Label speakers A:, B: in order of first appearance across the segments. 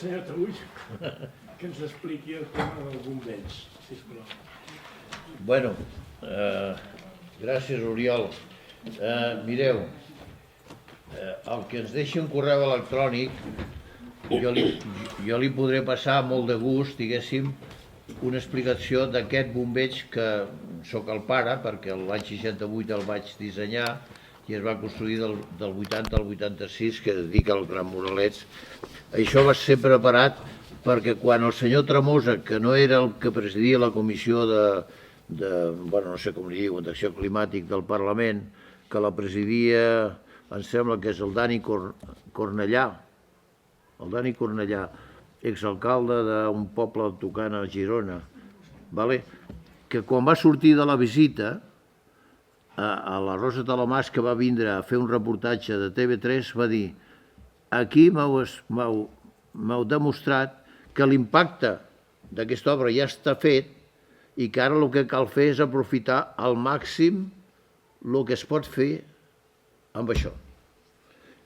A: senyor Taüll que ens expliqui el tema del bombeig, sisplau.
B: Bueno, gràcies, Oriol. Mireu, el que ens deixi un correu electrònic, jo li podré passar molt de gust, diguéssim, una explicació d'aquest bombeig que sóc el pare, perquè l'any 68 el vaig dissenyar i es va construir del 80 al 86, que es dedica al Gran Moralets. Això va ser preparat perquè quan el senyor Tremosa, que no era el que presidia la comissió no sé com li diuen, d'acció climàtic del Parlament, que la presidia, em sembla que és el Dani Cornellà, exalcalde d'un poble tocant a Girona, que quan va sortir de la visita, a la Rosa Talamàs, que va vindre a fer un reportatge de TV3, va dir: aquí m'heu demostrat que l'impacte d'aquesta obra ja està fet i que ara el que cal fer és aprofitar al màxim el que es pot fer amb això.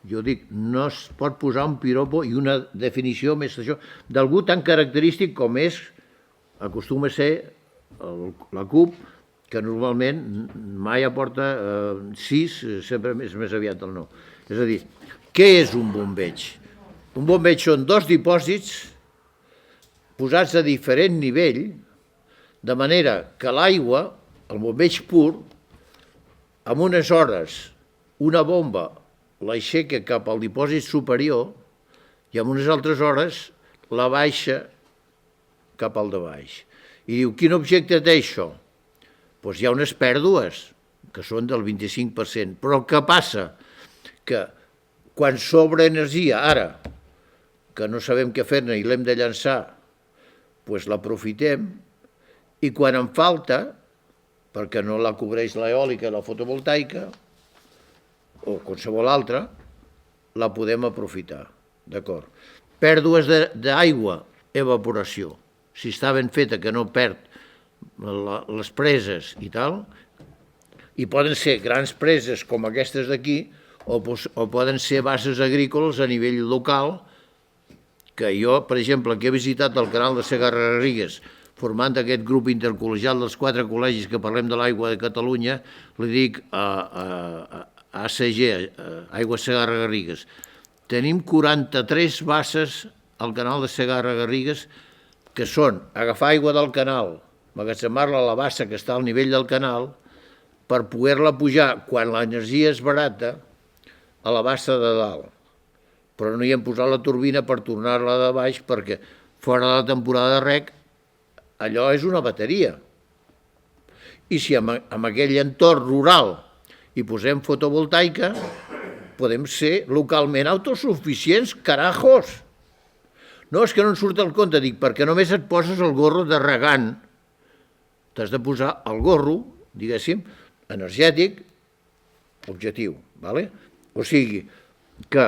B: Jo dic, no es pot posar un piropo i una definició més d'això, d'algú tan característic com és, acostuma a ser la CUP, que normalment mai aporta 6, sempre és més aviat el no. És a dir, què és un bombeig? Un bombeig són dos dipòsits posats a diferent nivell, de manera que l'aigua, el bombeig pur, amb unes hores, una bomba l'aixeca cap al dipòsit superior i amb unes altres hores la baixa cap al de baix. I diu, quin objecte té això? Doncs hi ha unes pèrdues, que són del 25%, però què passa? Que quan sobra energia, ara, que no sabem què fer-ne i l'hem de llançar, doncs l'aprofitem, i quan en falta, perquè no la cobreix l'eòlica i la fotovoltaica, o qualsevol altra, la podem aprofitar, d'acord? Pèrdues d'aigua, evaporació. Si està ben feta, que no perd les preses i tal, i poden ser grans preses com aquestes d'aquí, o poden ser bases agrícoles a nivell local, que jo, per exemple, que he visitat el canal de Segarra-Garrigues, formant aquest grup intercol·legial dels 4 col·legis que parlem de l'aigua de Catalunya, li dic a ACG, Aigua Segarra-Garrigues, tenim 43 basses al canal de Segarra-Garrigues que són agafar aigua del canal, magatzemar-la a la bassa que està al nivell del canal, per poder-la pujar, quan l'energia és barata, a la bassa de dalt. Però no hi hem posat la turbina per tornar-la de baix, perquè fora de la temporada de reg, allò és una bateria. I si en aquell entorn rural hi posem fotovoltaica, podem ser localment autosuficients, carajos! No, és que no en surt el compte, dic, perquè només et poses el gorro de regant. T'has de posar el gorro, diguéssim, energètic, objectiu, d'acord? O sigui, que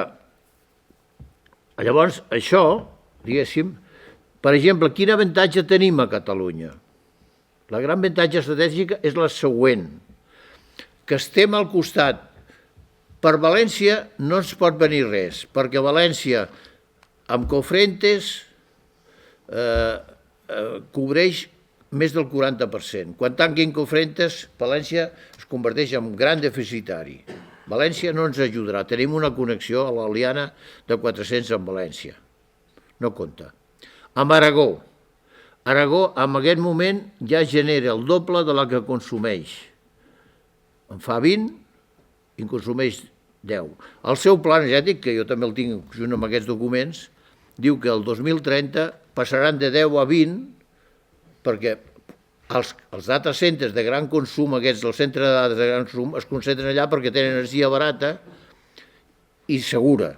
B: llavors això, diguéssim, per exemple, quin avantatge tenim a Catalunya? La gran avantatge estratègica és la següent, que estem al costat. Per València no ens pot venir res, perquè València, amb Cofrentes, cobreix més del 40%. Quan tanquin Cofrentes, València es converteix en gran deficitari. València no ens ajudarà. Tenim una connexió a l'Aliana de 400 amb València. No compta. Amb Aragó. Aragó, en aquest moment, ja genera el doble de la que consumeix. En fa 20 i en consumeix 10. El seu pla energètic, que jo també el tinc junt amb aquests documents, diu que el 2030 passaran de 10 a 20 perquè els data centers de gran consum, aquests del centre de dades de gran consum, es concentren allà perquè tenen energia barata i segura.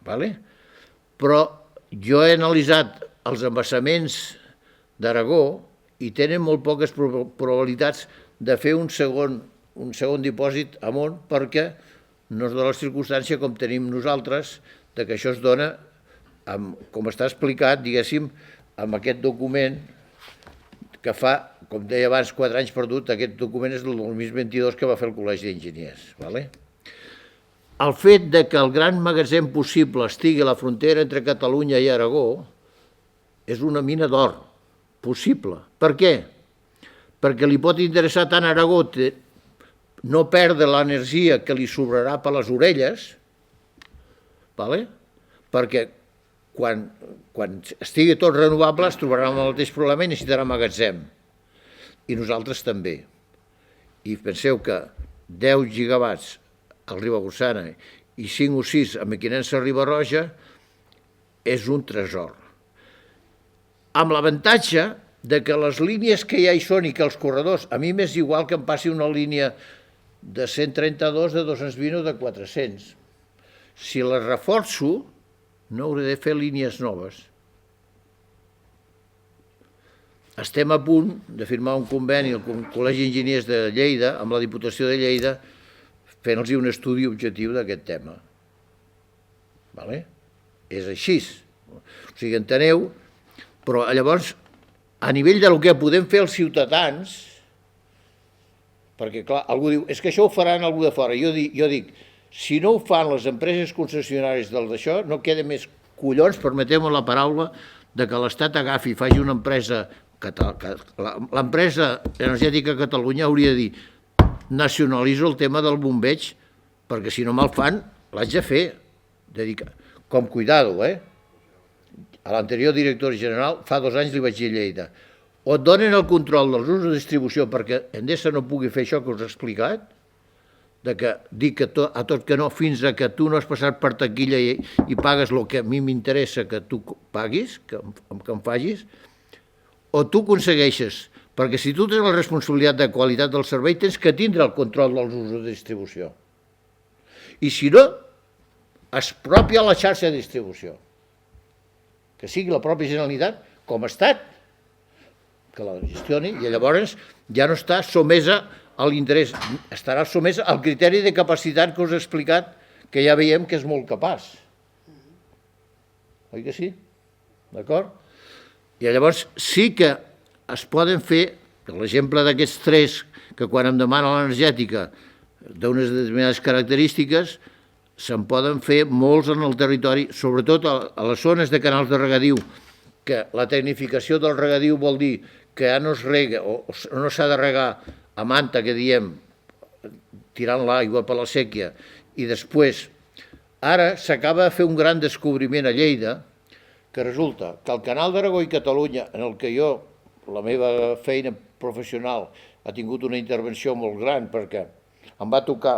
B: Però jo he analitzat els embassaments d'Aragó i tenen molt poques probabilitats de fer un segon dipòsit amunt perquè no es dona la circumstància com tenim nosaltres, que això es dona, com està explicat, diguéssim, amb aquest document que fa, com deia abans, 4 anys perdut. Aquest document és del 2022 que va fer el Col·legi d'Enginyers. el fet de que el gran magatzem possible estigui a la frontera entre Catalunya i Aragó és una mina d'or possible. Per què? Perquè li pot interessar tant a Aragó no perdre l'energia que li sobrarà per les orelles, perquè quan estigui tot renovable es trobarà amb el mateix problema i necessitarà magatzem. I nosaltres també. I penseu que 10 gigawatts al Ribagorçana i 5 o 6 a Mequinensa-Riba-roja és un tresor. Amb l'avantatge que les línies que ja hi són i que els corredors, a mi m'és igual que em passi una línia de 132, de 220 o de 400. Si les reforço, no hauré de fer línies noves. Estem a punt de firmar un conveni al Col·legi d'Enginyers de Lleida, amb la Diputació de Lleida, fent-los un estudi objectiu d'aquest tema. És així. O sigui, enteneu? Però llavors, a nivell del que podem fer els ciutadans, perquè clar, algú diu, és que això ho faran algú de fora. Jo dic, si no ho fan les empreses concessionàries d'això, no queda més collons, permeteu-me la paraula, que l'Estat agafi i faci una empresa. L'empresa energètica a Catalunya hauria de dir nacionalitzo el tema del bombeig, perquè si no me'l fan, l'haig de fer. Com cuidado, a l'anterior director general, fa 2 anys li vaig dir a Lleida, o et donen el control dels usos de distribució perquè Endesa no pugui fer això que us he explicat, de que dic a tot que no, fins a que tu no has passat per taquilla i pagues el que a mi m'interessa que tu paguis, que em facis, o tu aconsegueixes, perquè si tu tens la responsabilitat de qualitat del servei, tens que tindre el control dels usos de distribució. I si no, expropia la xarxa de distribució. Que sigui la pròpia Generalitat, com a Estat, que la gestioni, i llavors ja no està sotmesa a l'interès, estarà sotmesa al criteri de capacitat que us he explicat, que ja veiem que és molt capaç. Oi que sí? D'acord? I llavors sí que es poden fer, l'exemple d'aquests 3, que quan em demana l'energètica d'unes determinades característiques, se'n poden fer molts en el territori, sobretot a les zones de canals de regadiu, que la tecnificació del regadiu vol dir que ja no es rega o no s'ha de regar a manta, que diem, tirant l'aigua per la sèquia, i després, ara s'acaba de fer un gran descobriment a Lleida, que resulta que el Canal d'Aragó i Catalunya, en el que jo, la meva feina professional, ha tingut una intervenció molt gran, perquè em va tocar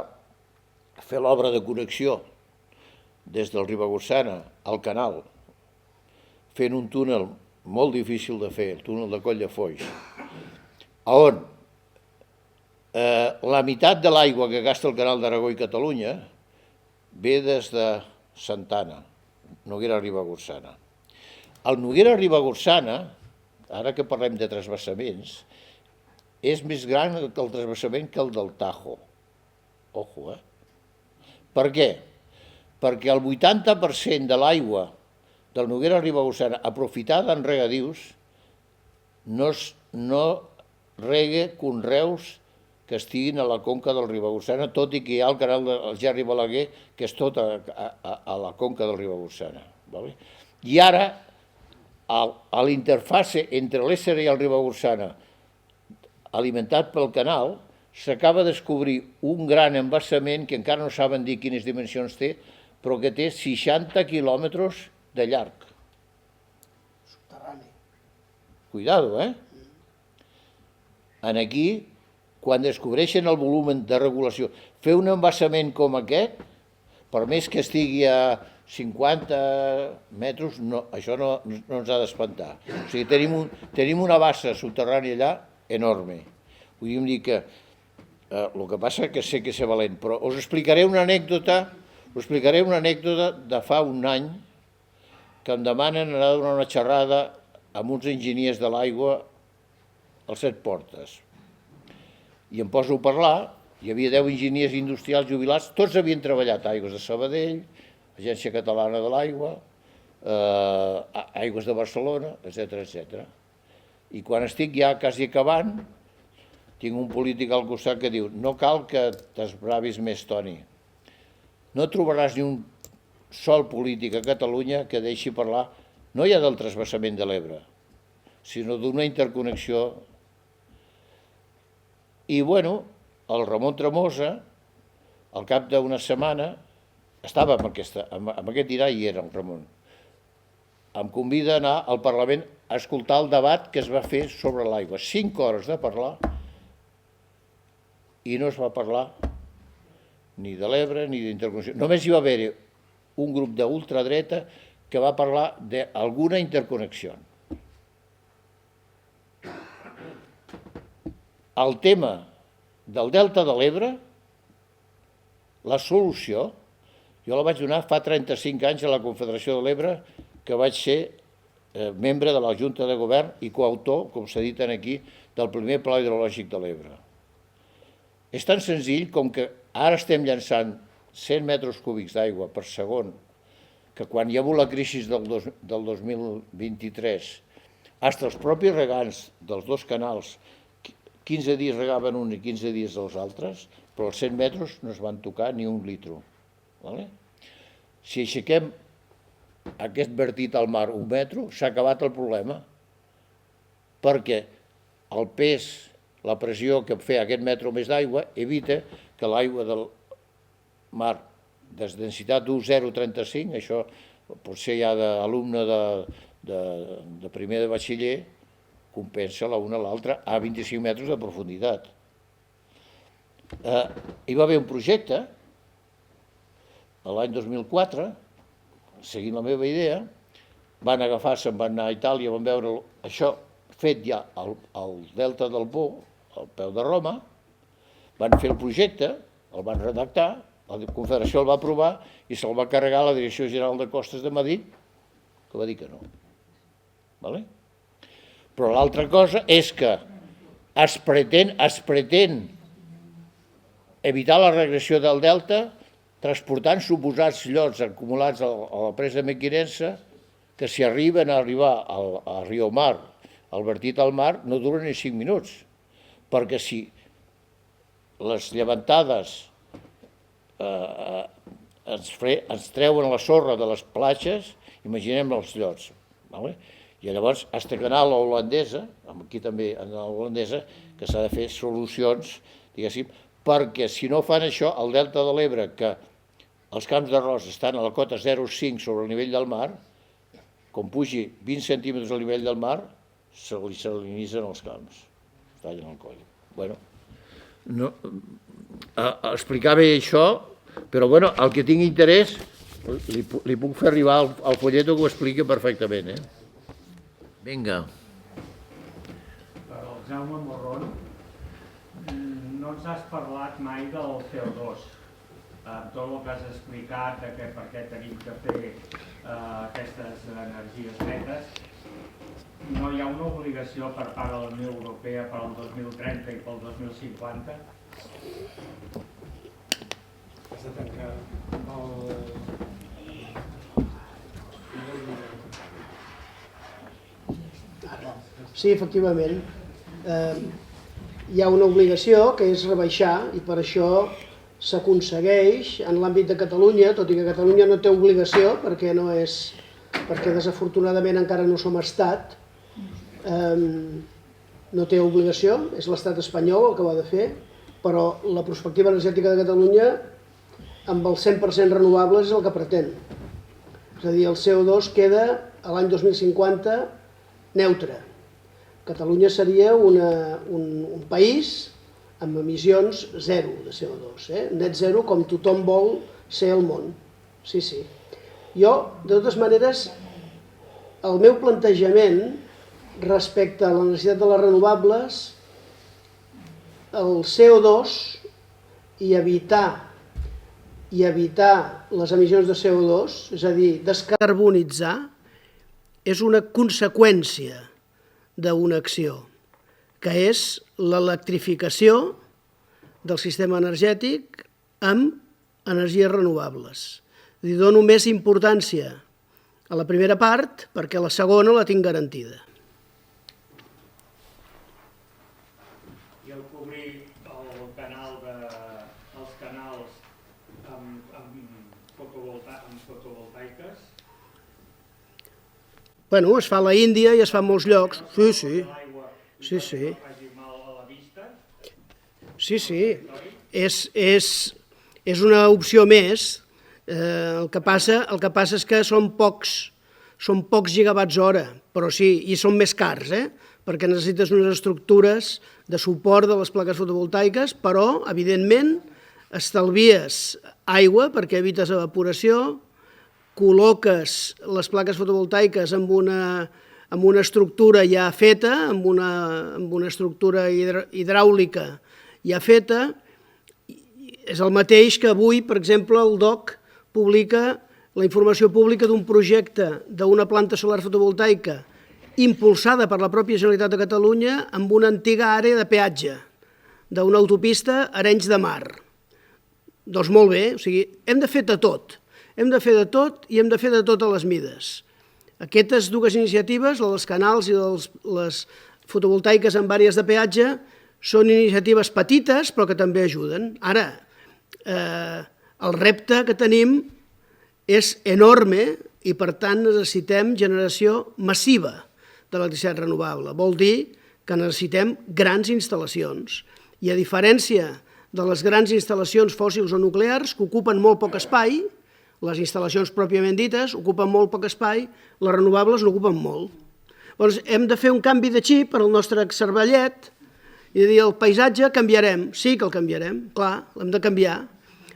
B: fer l'obra de connexió des del Ribagorçana al canal, fent un túnel molt difícil de fer, el túnel de Coll de Foix, on la meitat de l'aigua que gasta el Canal d'Aragó i Catalunya ve des de Santana, Noguera-Ribagorçana. El Noguera-Ribagorçana, ara que parlem de transvasaments, és més gran el transvasament que el del Tajo. Ojo, Per què? Perquè el 80% de l'aigua del Noguera-Ribagorçana aprofitada en regadius no rega conreus que estiguin a la conca del Ribagorçana, tot i que hi ha el canal del Gerri Balaguer, que és tot a la conca del Ribagorçana. I ara, a l'interfase entre l'Éssera i el Ribagorçana, alimentat pel canal, s'acaba de descobrir un gran embassament que encara no saben dir quines dimensions té, però que té 60 quilòmetres de llarg.
C: Subterrani.
B: Cuidado, Aquí, quan descobreixen el volum de regulació, fer un embassament com aquest, per més que estigui a 50 metres, això no ens ha d'espantar. O sigui, tenim una bassa subterrània allà enorme. Podríem dir que el que passa és que sé que és valent, però us explicaré una anècdota de fa un any que em demanen anar a donar una xerrada amb uns enginyers de l'aigua als 7 Portes. I em poso a parlar, hi havia 10 enginyers industrials jubilats, tots havien treballat a Aigües de Sabadell, Agència Catalana de l'Aigua, Aigües de Barcelona, etc. I quan estic ja quasi acabant, tinc un polític al costat que diu no cal que t'esbravis més, Toni. no trobaràs ni un sol polític a Catalunya que deixi parlar no ja del transvasament de l'Ebre, sinó d'una interconnexió. I, bueno, el Ramon Tremosa, al cap d'una setmana, estava amb aquest dirà i era el Ramon. Em convida a anar al Parlament a escoltar el debat que es va fer sobre l'aigua. 5 hores de parlar i no es va parlar ni de l'Ebre ni d'interconnexió. Només hi va haver un grup d'ultradreta que va parlar d'alguna interconnexió. El tema del Delta de l'Ebre, la solució, jo la vaig donar fa 35 anys a la Confederació de l'Ebre, que vaig ser membre de la Junta de Govern i coautor, com s'ha dit aquí, del primer Pla Hidrològic de l'Ebre. És tan senzill com que ara estem llançant 100 metres cúbics d'aigua per segon, que quan hi ha hagut la crisi del 2023, fins els propis regants dels dos canals, 15 dies regaven un i 15 dies els altres, però els 100 metres no es van tocar ni un litro. Si aixequem aquest vertit al mar 1 metre, s'ha acabat el problema, perquè el pes, la pressió que fa aquest metre o més d'aigua evita que l'aigua del mar de densitat 1,035, això potser ja d'alumne de primer de batxiller, compensa l'una a l'altra a 25 metres de profunditat. Hi va haver un projecte, l'any 2004, seguint la meva idea, van agafar-se, van anar a Itàlia, van veure això fet ja al delta del Po, al peu de Roma, van fer el projecte, el van redactar, la Confederació el va aprovar i se'l va carregar a la Direcció General de Costes de Madrid, que va dir que no. Però l'altra cosa és que es pretén evitar la regressió del delta transportant suposats llots acumulats a la presa mequinense que si arriben a arribar a Riomar, al vertit al mar, no duren ni 5 minuts, perquè si les llevantades ens treuen la sorra de les platges, imaginem els llots. I llavors, fins que anar a l'holandesa, aquí també a l'holandesa, que s'ha de fer solucions, diguéssim, perquè si no fan això, el delta de l'Ebre, que els camps d'arròs estan a la cota 0,5 sobre el nivell del mar, com pugi 20 centímetres al nivell del mar, se li salinitzen els camps, es tallen el coll. Bueno, explicar bé això, però bueno, el que tingui interès li puc fer arribar al folleto que ho explica perfectament. Vinga.
D: Per al Jaume Morron, no ens has parlat mai del CO2. Tot el que has explicat de per què tenim que fer aquestes energies netes, no hi ha una obligació per part de la Unió Europea per al 2030 i pel 2050?
A: Has de tancar
C: Sí, efectivament. Hi ha una obligació que és rebaixar i per això s'aconsegueix en l'àmbit de Catalunya, tot i que Catalunya no té obligació perquè desafortunadament encara no som estat, no té obligació, és l'estat espanyol el que ho ha de fer, però la perspectiva energètica de Catalunya amb el 100% renovables és el que pretén. És a dir, el CO2 queda a l'any 2050 neutre. Catalunya seria un país amb emissions zero de CO2, net zero com tothom vol ser al món. Sí, sí. Jo, de totes maneres, el meu plantejament respecte a la necessitat de les renovables, el CO2 i evitar les emissions de CO2, és a dir, descarbonitzar, és una conseqüència d'una acció, que és l'electrificació del sistema energètic amb energies renovables. Li dono més importància a la primera part perquè la segona la tinc garantida.
D: I el cobrir els canals amb
C: Bueno, es fa a la Índia i es fa a molts llocs. Sí, sí.
D: L'aigua
C: Sí, sí.
D: no faci mal a la vista.
C: Sí, sí. És una opció més. El que passa és que són pocs gigawatts hora, però sí, i són més cars, perquè necessites unes estructures de suport de les plaques fotovoltaiques, però, evidentment, estalvies aigua perquè evites evaporació, col·loques les plaques fotovoltaiques amb una estructura ja feta, amb una estructura hidràulica ja feta. És el mateix que avui, per exemple, el DOC publica la informació pública d'un projecte d'una planta solar fotovoltaica impulsada per la pròpia Generalitat de Catalunya amb una antiga àrea de peatge d'una autopista a Arenys de Mar. Doncs molt bé, o sigui, hem de fer de tot. Hem de fer de tot i hem de fer de totes les mides. Aquestes dues iniciatives, la dels canals i les fotovoltaiques amb àrees de peatge, són iniciatives petites però que també ajuden. Ara, el repte que tenim és enorme i per tant necessitem generació massiva d'electricitat renovable. Vol dir que necessitem grans instal·lacions i a diferència de les grans instal·lacions fòssils o nuclears que ocupen molt poc espai, les instal·lacions pròpiament dites ocupen molt poc espai, les renovables n'ocupen molt. Llavors hem de fer un canvi de xip per al nostre cervellet i de dir el paisatge canviarem. Sí que el canviarem, clar, l'hem de canviar.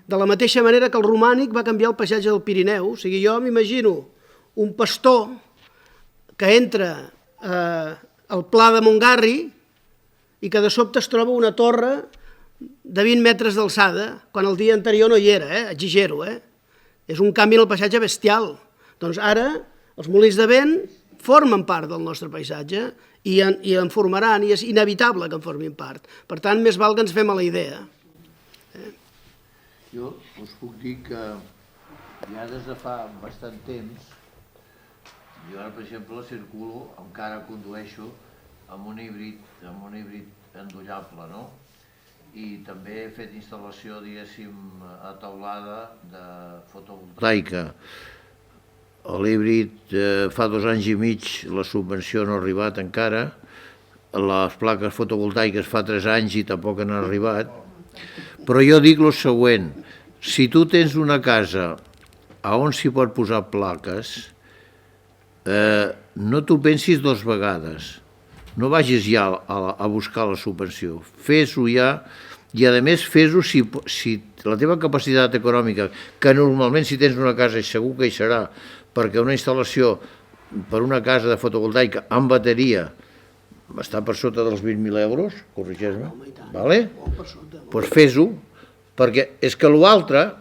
C: De la mateixa manera que el romànic va canviar el paisatge del Pirineu. O sigui, jo m'imagino un pastor que entra al Pla de Montgarri i que de sobte es troba una torre de 20 metres d'alçada, quan el dia anterior no hi era, exagero. És un canvi en el paisatge bestial. Doncs ara els molins de vent formen part del nostre paisatge i en formaran, i és inevitable que en formin part. Per tant, més val que ens fem a la idea.
B: Jo us puc dir que ja des de fa bastant temps, jo ara, per exemple, circulo, encara condueixo amb un híbrid endollable, no? I també he fet instal·lació, diguéssim, a teulada de fotovoltaica. L'híbrid fa 2 anys i mig, la subvenció no ha arribat encara, les plaques fotovoltaiques fa 3 anys i tampoc han arribat, però jo dic el següent, si tu tens una casa on s'hi pot posar plaques, no t'ho pensis 2 vegades, no vagis ja a buscar la subvenció, fes-ho ja, i a més fes-ho si la teva capacitat econòmica, que normalment si tens una casa segur que hi serà, perquè una instal·lació per una casa de fotovoltaica amb bateria està per sota dels 20.000 euros, corregeix-me, doncs fes-ho, perquè és que l'altre,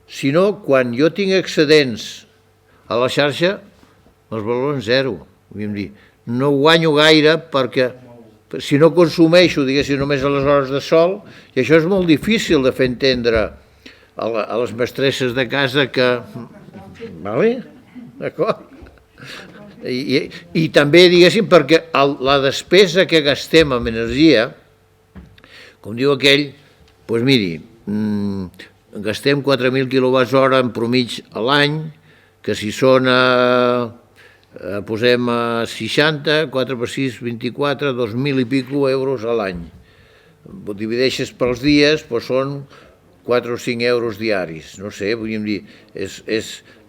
B: si no, quan jo tinc excedents a la xarxa, els valors 0, no guanyo gaire perquè si no consumeixo, diguéssim, només a les hores de sol, i això és molt difícil de fer entendre a les mestresses de casa que... D'acord? I també, diguéssim, perquè la despesa que gastem en energia, com diu aquell, doncs miri, gastem 4.000 kWh en promig a l'any, que si són posem a 60, 4 per 6, 24, 2.000 i pico euros a l'any. Ho divideixes pels dies, doncs són 4 o 5 euros diaris. No sé, vull dir,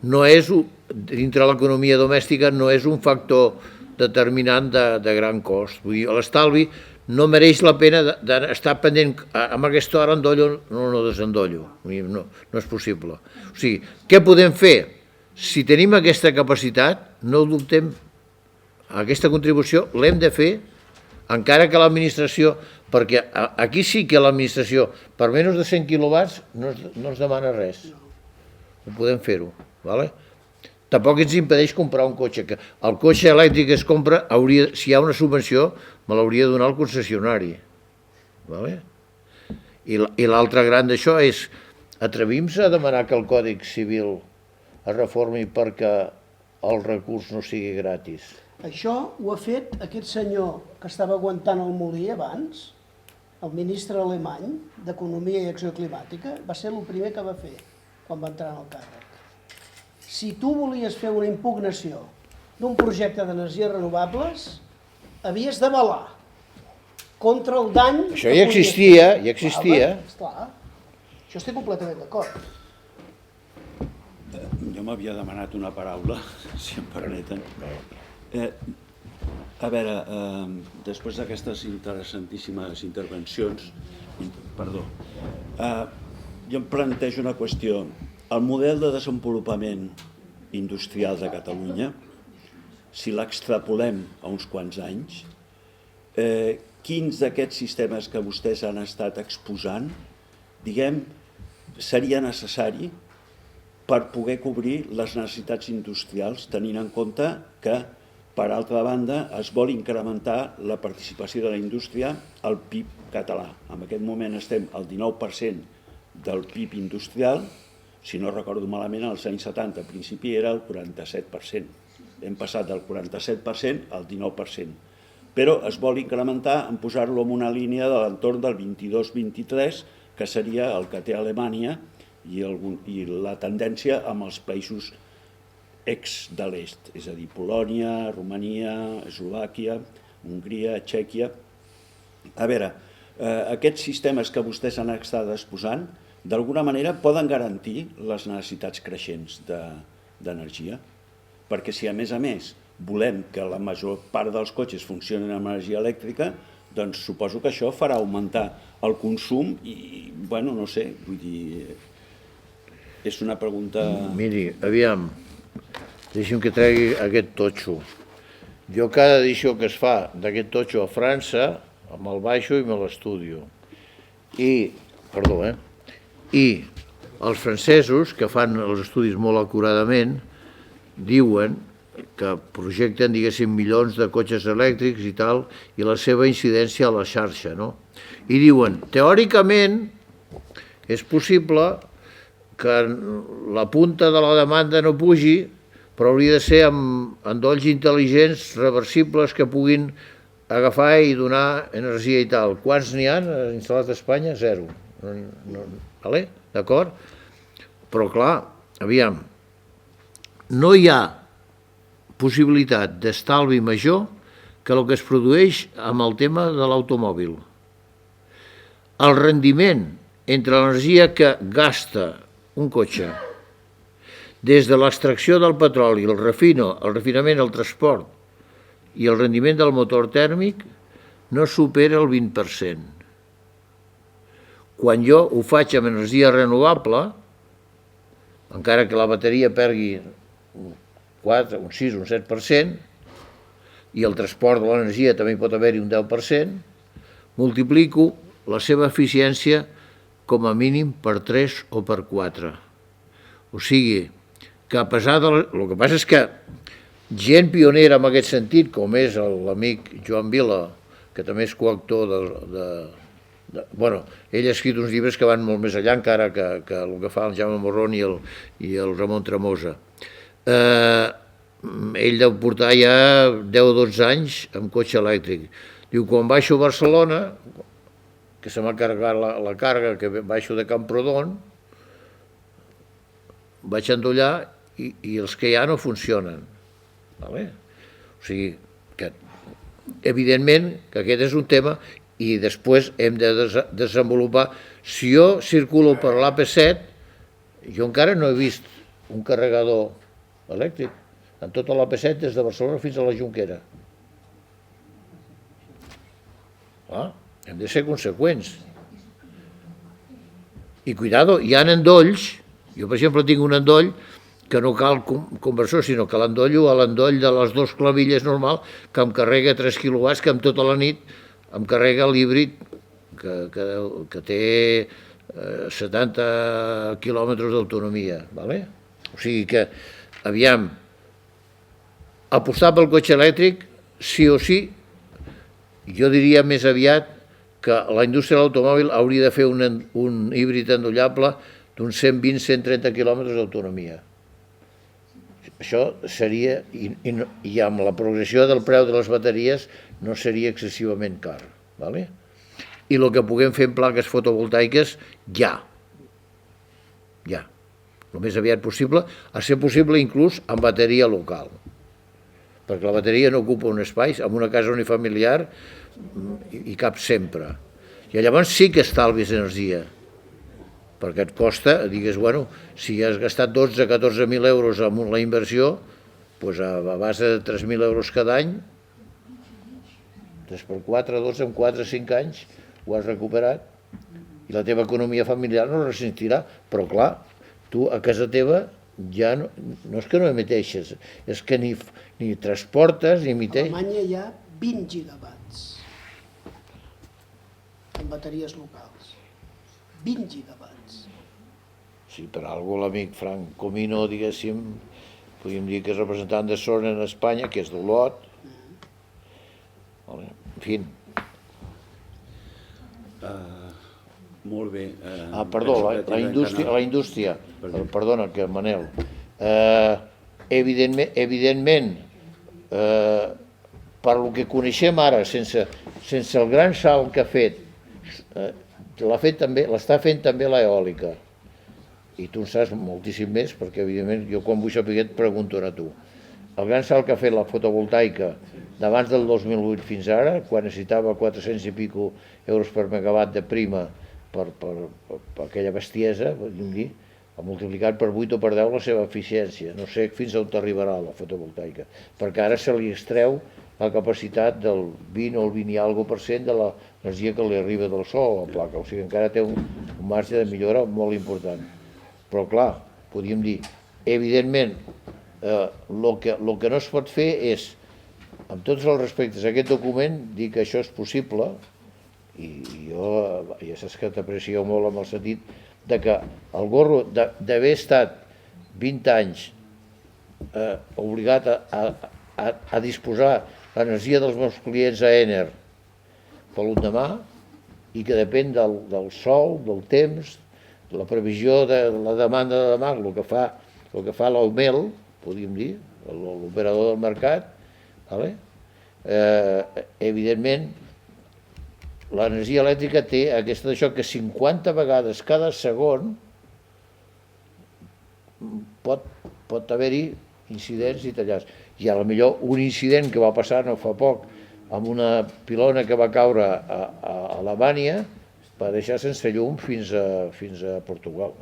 B: no és, dintre l'economia domèstica, no és un factor determinant de gran cost. Vull dir, l'estalvi no mereix la pena d'estar pendent, amb aquesta hora endollo o no desendollo. No és possible. O sigui, què podem fer? Si tenim aquesta capacitat, no ho dubtem, aquesta contribució l'hem de fer, encara que l'administració, perquè aquí sí que l'administració, per menys de 100 quilowatts, no ens demana res. No podem fer-ho. Tampoc ens impedeix comprar un cotxe. El cotxe elèctric que es compra, si hi ha una subvenció, me l'hauria de donar el concessionari. I l'altre gran d'això és, atrevim-se a demanar que el Codi Civil es reformi perquè el recurs no sigui gratis.
C: Això ho ha fet aquest senyor que estava aguantant el molí abans, el ministre alemany d'Economia i Acció Climàtica, va ser el primer que va fer quan va entrar en el càrrec. Si tu volies fer una impugnació, d'un projecte d'energies renovables havies d'avalar contra el dany...
B: Això ja existia, ja existia.
C: Esclar, això estic completament d'acord.
E: Jo m'havia demanat una paraula, si em permeten. A veure, després d'aquestes interessantíssimes intervencions, jo em plantejo una qüestió. El model de desenvolupament industrial de Catalunya, si l'extrapolem a uns quants anys, quins d'aquests sistemes que vostès han estat exposant, diguem, seria necessari per poder cobrir les necessitats industrials, tenint en compte que, per altra banda, es vol incrementar la participació de la indústria al PIB català. En aquest moment estem al 19% del PIB industrial, si no recordo malament, als anys 70, al principi era el 47%. Hem passat del 47% al 19%. Però es vol incrementar en posar-lo en una línia de l'entorn del 22-23, que seria el que té Alemanya, i la tendència amb els països ex de l'est, és a dir, Polònia, Romania, Eslovàquia, Hongria, Txèquia. A veure, aquests sistemes que vostès han estat exposant, d'alguna manera poden garantir les necessitats creixents d'energia, perquè si a més volem que la major part dels cotxes funcionin amb energia elèctrica, doncs suposo que això farà augmentar el consum i, bueno, no sé, vull dir, és una pregunta...
B: Miri, aviam, deixi'm que tregui aquest totxo. Jo cada edició que es fa d'aquest totxo a França, me'l baixo i me l'estudio. I els francesos, que fan els estudis molt acuradament, diuen que projecten, diguéssim, milions de cotxes elèctrics i tal, i la seva incidència a la xarxa, no? I diuen, teòricament, és possible que la punta de la demanda no pugi, però hauria de ser amb endolls intel·ligents, reversibles, que puguin agafar i donar energia i tal. Quants n'hi ha instal·lats a Espanya? 0. D'acord? Però clar, aviam, no hi ha possibilitat d'estalvi major que el que es produeix amb el tema de l'automòbil. El rendiment entre l'energia que gasta un cotxe, des de l'extracció del petroli, el refinament, el transport i el rendiment del motor tèrmic, no supera el 20%. Quan jo ho faig amb energia renovable, encara que la bateria perdi un 4, un 6, un 7%, i el transport de l'energia també hi pot haver-hi un 10%, multiplico la seva eficiència com a mínim per 3 o per 4. O sigui, que a pesar de... El que passa és que gent pionera en aquest sentit, com és l'amic Joan Vila, que també és coautor Bueno, ell ha escrit uns llibres que van molt més enllà encara que el que fa el Jaume Morron i el Ramon Tremosa. Ell deu portar ja 10 o 12 anys amb cotxe elèctric. Diu, quan baixo a Barcelona, que se m'ha carregat la càrrega, que baixo de Camprodon, vaig endollar i els que hi ha no funcionen. O sigui, que evidentment que aquest és un tema i després hem de desenvolupar. Si jo circulo per l'AP7, jo encara no he vist un carregador elèctric en tota l'AP7 des de Barcelona fins a la Jonquera. Hem de ser conseqüents. I cuidado, hi ha endolls, jo per exemple tinc un endoll que no cal conversor, sinó que l'endollo a l'endoll de les 2 clavilles normal, que em carrega 3 quilowatts, que amb tota la nit em carrega l'híbrid, que té 70 quilòmetres d'autonomia. O sigui que, aviam, apostar pel cotxe elèctric, sí o sí, jo diria més aviat que la indústria de l'automòbil hauria de fer un híbrid endollable d'uns 120-130 quilòmetres d'autonomia. Això seria, i amb la progressió del preu de les bateries, no seria excessivament car. I el que puguem fer en plaques fotovoltaiques, ja. El més aviat possible, a ser possible inclús amb bateria local. perquè la bateria no ocupa un espai, en una casa unifamiliar hi cap sempre. I llavors sí que estalvis energia, perquè et costa, digues, bueno, si has gastat 12-14.000 euros en la inversió, doncs a base de 3.000 euros cada any, 3 per 4, 12, en 4-5 anys ho has recuperat i la teva economia familiar no ressentirà, però clar, tu a casa teva ja no és que no emeteixes, és que ni transportes ni
C: A
B: emeteixes.
C: Alemanya hi ha 20 gigawatts en bateries locals. 20 gigawatts.
B: Sí, per algú l'amic Frank Comino, diguéssim, podríem dir que és representant de Sona en Espanya, que és d'Olot. En fi.
E: Molt bé.
B: Perdó, la indústria. Perdona, que Manel. Evidentment, per lo que coneixem ara, sense el gran salt que ha fet, l'està fent també l'eòlica. I tu en saps moltíssim més, perquè evidentment jo quan vull saber et pregunto a tu. El gran salt que ha fet la fotovoltaica d'abans del 2008 fins ara, quan necessitava 400 i pico euros per megawatt de prima per aquella bestiesa, podríem dir, ha multiplicat per 8 o per 10 la seva eficiència. No sé fins on arribarà la fotovoltaica, perquè ara se li extreu la capacitat del 20 o el 20 i alguna % de l'energia que li arriba del sol a la placa, o sigui, encara té un marge de millora molt important. Però clar, podríem dir, evidentment, el que no es pot fer és, amb tots els respectes a aquest document, dir que això és possible, i jo ja saps que t'aprecio molt en el sentit de que el gorro d'haver estat 20 anys obligat a disposar l'energia dels meus clients a Ener per l'endemà i que depèn del sol, del temps, la previsió de la demanda de demà, el que fa l'Aumel, podríem dir, l'operador del mercat, evidentment, l'energia elèctrica té aquesta d'això que 50 vegades cada segon pot haver-hi incidents i tallats. I a lo millor un incident que va passar no fa poc amb una pilona que va caure a Alemanya va deixar sense llum fins a Portugal.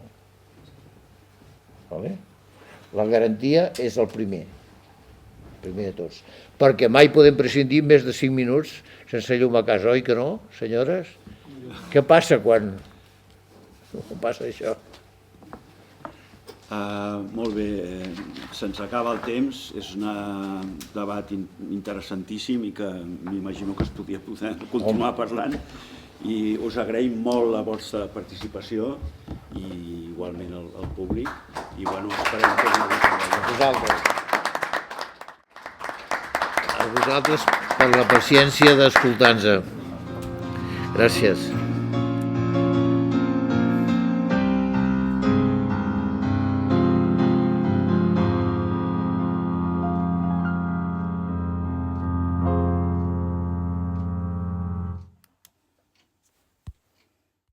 B: La garantia és el primer de tots, perquè mai podem prescindir més de 5 minuts sense llum a casa, oi que no, senyores? Què passa quan passa això?
E: Molt bé, se'ns acaba el temps, és un debat interessantíssim i que m'imagino que es podria continuar parlant i us agraïm molt la vostra participació i igualment el públic i bueno, esperem que
B: a vosaltres per la paciència d'escoltar-nos. Gràcies.